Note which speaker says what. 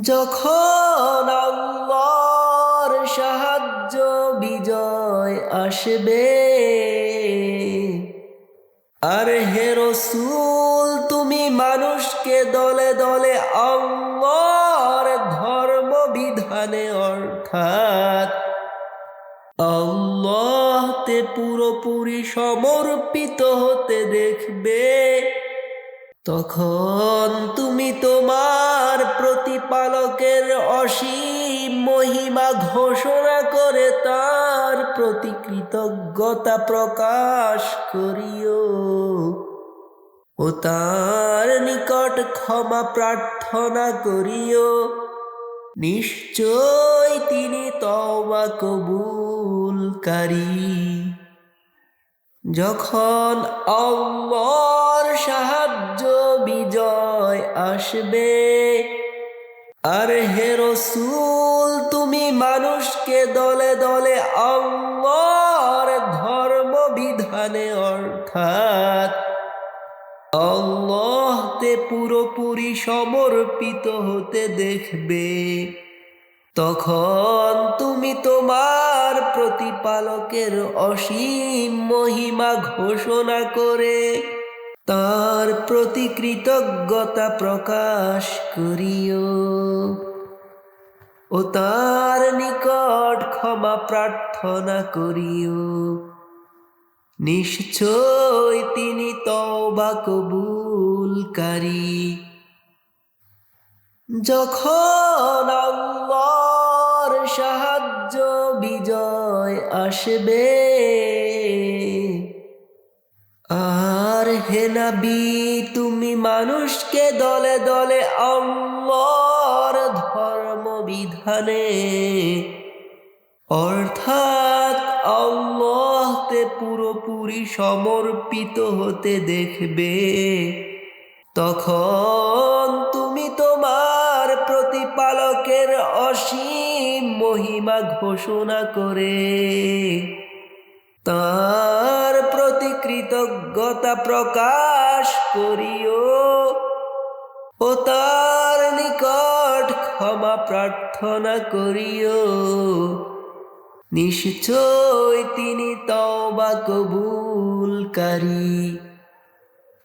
Speaker 1: যখন আল্লাহর সাহায্য বিজয় আসবে, আর হে রাসূল তুমি মানুষকে দলে দলে আল্লাহর ধর্ম বিধানে অর্থাৎ আল্লাহতে পুরোপুরি সমর্পিত হতে দেখবে, তখন তুমি তোমার প্রতিপালকের অসীম মহিমা ঘোষণা করে তার প্রতি কৃতজ্ঞতা প্রকাশ করিও ও তার নিকট ক্ষমা প্রার্থনা করিও। নিশ্চয় তিনি তওবা কবুলকারী। যখন আল্লাহর সাহায্য বিজয় আসবে, আর হে রাসূল তুমি মানুষকে দলে দলে আল্লাহর ধর্ম বিধানে অর্থাৎ আল্লাহতে পুরোপুরি সমর্পিত হতে দেখবে, তখন তুমি তোমার প্রতিপালকের অসীম মহিমা ঘোষণা করে তার প্রতি কৃতজ্ঞতা প্রকাশ করিও ও তার নিকট ক্ষমা প্রার্থনা করিও। নিশ্চয় তিনি তওবা কবুলকারী। যখন আল্লাহর সাহায্য বিজয় আসবে, আর হে নবী তুমি মানুষকে দলে দলে আল্লাহর ধর্ম বিধানে অর্থাৎ আল্লাহতে পুরোপুরি সমর্পিত হতে দেখবে, তখন তুমি তোমার প্রতিপালকের অসীম মহিমা ঘোষণা করে তার প্রতি কৃতজ্ঞতা প্রকাশ করিও ও তার নিকট ক্ষমা প্রার্থনা করিও। নিশ্চয় তিনি তওবা কবুলকারী।